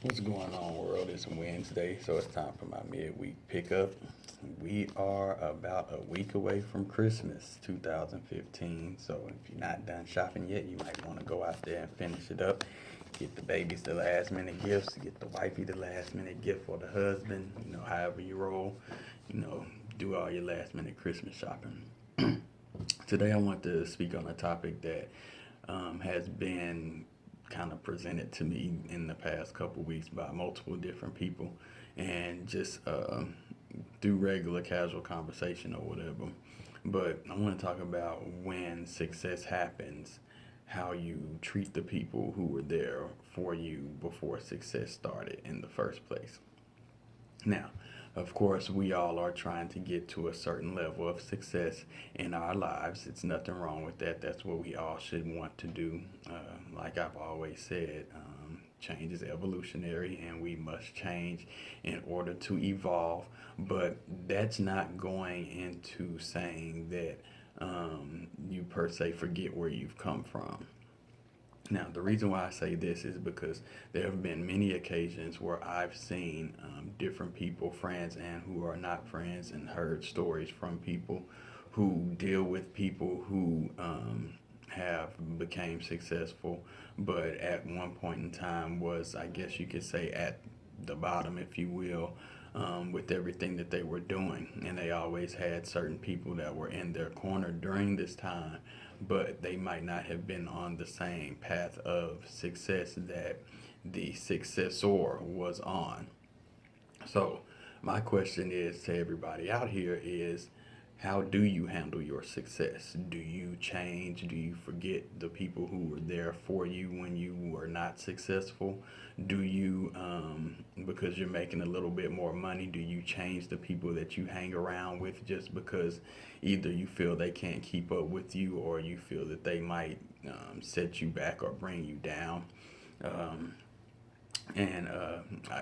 What's going on, world? It's Wednesday, so it's time for my midweek pickup. We are about a week away from Christmas 2015, so if you're not done shopping yet, you might want to go out there and finish it up. Get the babies the last minute gifts, get the wifey the last minute gift for the husband, however you roll, you know, do all your last minute Christmas shopping. Today, I want to speak on a topic that has been kind of presented to me in the past couple weeks by multiple different people, and just through regular casual conversation or whatever. But I want to talk about when success happens, how you treat the people who were there for you before success started in the first place. Now, of course, we all are trying to get to a certain level of success in our lives. It's nothing wrong with that. That's what we all should want to do. Like I've always said, change is evolutionary and we must change in order to evolve. But that's not going into saying that you per se forget where you've come from. Now, the reason why I say this is because there have been many occasions where I've seen different people, friends and who are not friends, and heard stories from people who deal with people who have became successful, but at one point in time was, I guess you could say, at the bottom, if you will, with everything that they were doing. And they always had certain people that were in their corner during this time, but they might not have been on the same path of success that the successor was on. So, my question is to everybody out here is, how do you handle your success? Do you change? Do you forget the people who were there for you when you were not successful? Do you, because you're making a little bit more money, do you change the people that you hang around with just because either you feel they can't keep up with you, or you feel that they might set you back or bring you down? Um, and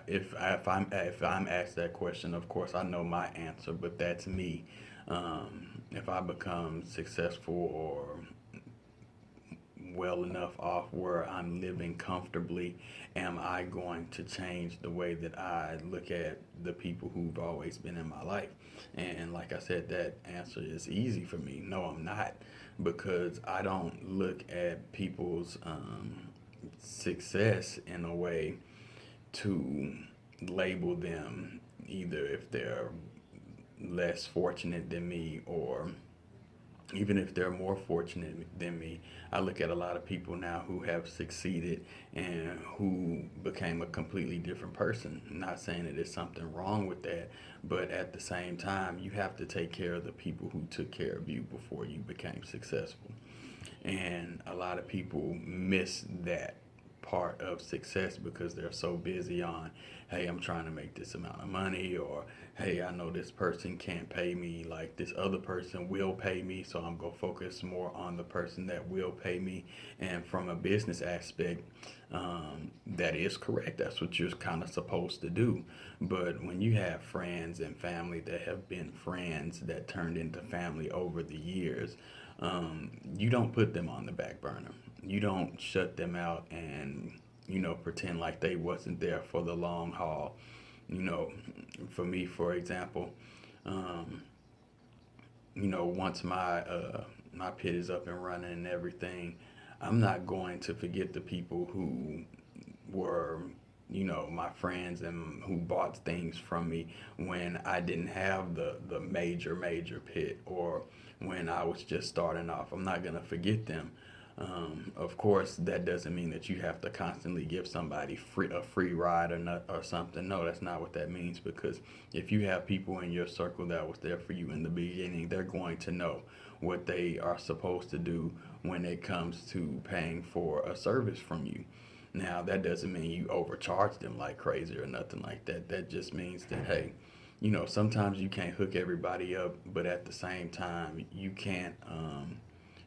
if I'm asked that question, of course I know my answer, but that's me. If I become successful or well enough off where I'm living comfortably, am I going to change the way that I look at the people who've always been in my life? And like I said, that answer is easy for me. No, I'm not, because I don't look at people's success in a way to label them, either if they're less fortunate than me, or even if they're more fortunate than me. I look at a lot of people now who have succeeded and who became a completely different person. Not saying that there's something wrong with that, but at the same time, you have to take care of the people who took care of you before you became successful. And a lot of people miss that part of success because they're so busy on, hey, I'm trying to make this amount of money, or hey, I know this person can't pay me like this other person will pay me, so I'm going to focus more on the person that will pay me. And from a business aspect, that is correct. That's what you're kind of supposed to do. But when you have friends and family that have been friends that turned into family over the years, you don't put them on the back burner. You don't shut them out and pretend like they wasn't there for the long haul. You know, for me, for example, um, once my pit is up and running and everything, I'm not going to forget the people who were my friends and who bought things from me when I didn't have the major pit, or when I was just starting off. I'm not going to forget them. Of course, that doesn't mean that you have to constantly give somebody a free ride or not, or something. No, that's not what that means. Because if you have people in your circle that was there for you in the beginning, they're going to know what they are supposed to do when it comes to paying for a service from you. Now, that doesn't mean you overcharge them like crazy or nothing like that. That just means that, hey, sometimes you can't hook everybody up, but at the same time, you can't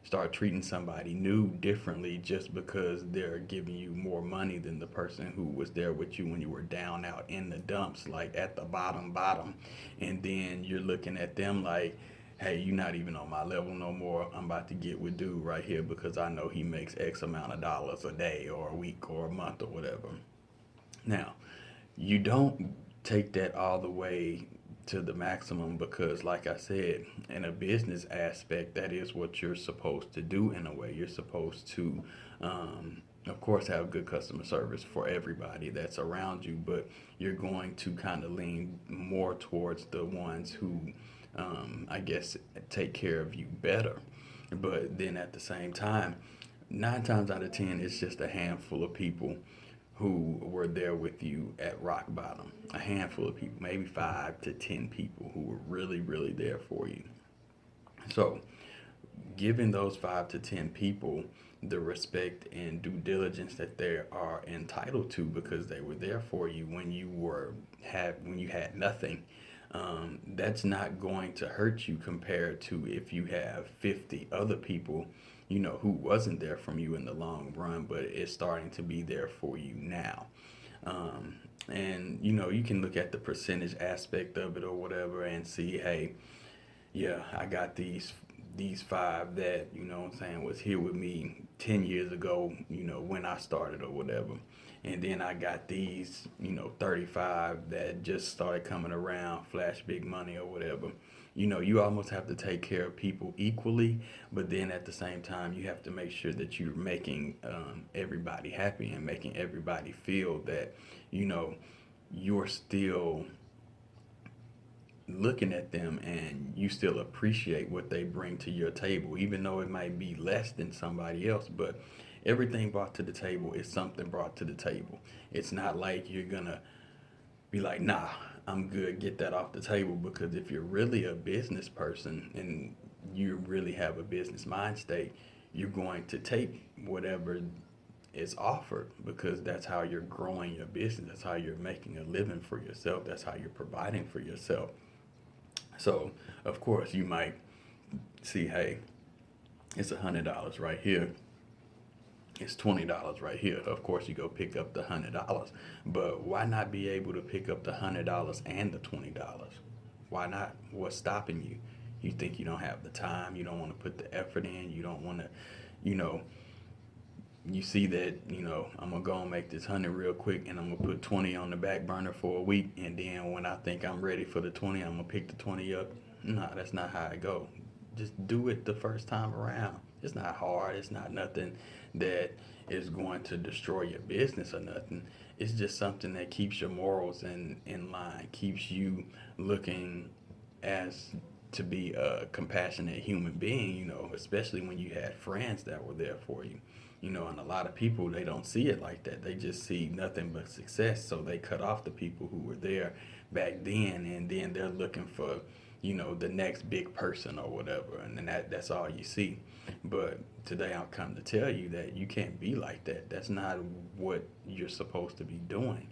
start treating somebody new differently just because they're giving you more money than the person who was there with you when you were down out in the dumps, like at the bottom. And then you're looking at them like, hey, you're not even on my level no more. I'm about to get with dude right here because I know he makes X amount of dollars a day or a week or a month or whatever. Now, You don't take that all the way to the maximum because, like I said, in a business aspect, that is what you're supposed to do in a way. You're supposed to, of course, have good customer service for everybody that's around you, but you're going to kind of lean more towards the ones who, I guess, take care of you better. But then at the same time, 9 times out of 10, it's just a handful of people who were there with you at rock bottom. A handful of people, maybe 5 to 10 people who were really, really there for you. So, giving those 5 to 10 people the respect and due diligence that they are entitled to because they were there for you when you had nothing. That's not going to hurt you compared to if you have 50 other people, who wasn't there from you in the long run, but is starting to be there for you now. And you can look at the percentage aspect of it or whatever and see, hey, yeah, I got these five that, what I'm saying, was here with me 10 years ago, when I started or whatever. And then I got these, 35 that just started coming around, flash big money or whatever. You almost have to take care of people equally, but then at the same time, you have to make sure that you're making everybody happy and making everybody feel that, you're still looking at them and you still appreciate what they bring to your table, even though it might be less than somebody else. But everything brought to the table is something brought to the table. It's not like you're gonna be like, nah, I'm good, get that off the table. Because if you're really a business person and you really have a business mind state, you're going to take whatever is offered because that's how you're growing your business. That's how you're making a living for yourself. That's how you're providing for yourself. So, of course, you might see, hey, it's $100 right here. It's $20 right here. Of course, you go pick up the $100, but why not be able to pick up the $100 and the $20? Why not? What's stopping you? You think you don't have the time? You don't want to put the effort in? You don't want to, you know, you see that, I'm gonna go and make this 100 real quick and I'm gonna put 20 on the back burner for a week, and then when I think I'm ready for the 20, I'm gonna pick the 20 up. No, that's not how I go. Just do it the first time around. It's not hard. It's not nothing that is going to destroy your business or nothing. It's just something that keeps your morals in line, keeps you looking as to be a compassionate human being, especially when you had friends that were there for you. And a lot of people, they don't see it like that. They just see nothing but success. So they cut off the people who were there back then, and then they're looking for, the next big person or whatever. And then that's all you see. But today I'll come to tell you that you can't be like that. That's not what you're supposed to be doing.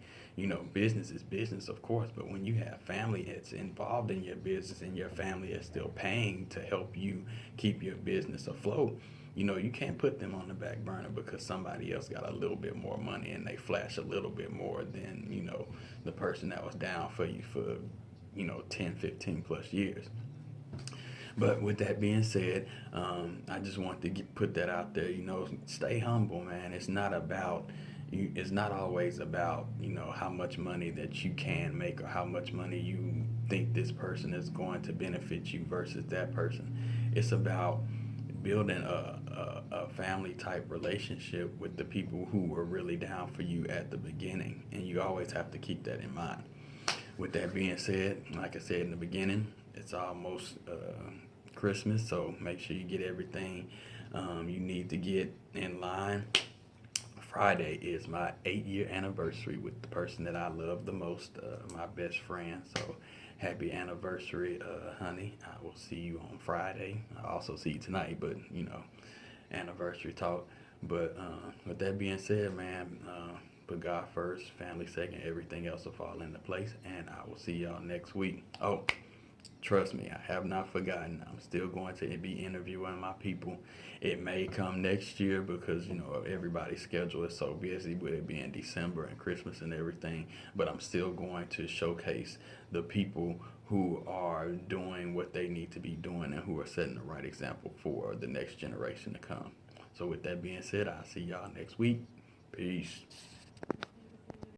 Business is business, of course, but when you have family that's involved in your business and your family is still paying to help you keep your business afloat, you can't put them on the back burner because somebody else got a little bit more money and they flash a little bit more than, the person that was down for you for, 10, 15 plus years. But with that being said, I just want to put that out there. Stay humble, man. It's not about you. It's not always about how much money that you can make or how much money you think this person is going to benefit you versus that person. It's about building a family type relationship with the people who were really down for you at the beginning, and you always have to keep that in mind. With that being said, like I said in the beginning, it's almost Christmas, so make sure you get everything you need to get in line. Friday is my 8-year anniversary with the person that I love the most, my best friend. So happy anniversary, honey. I will see you on Friday. I'll also see you tonight, but anniversary talk. But with that being said, man, put God first, family second, everything else will fall into place, and I will see y'all next week. Oh, trust me, I have not forgotten. I'm still going to be interviewing my people. It may come next year because, everybody's schedule is so busy with it being December and Christmas and everything. But I'm still going to showcase the people who are doing what they need to be doing and who are setting the right example for the next generation to come. So with that being said, I'll see y'all next week. Peace.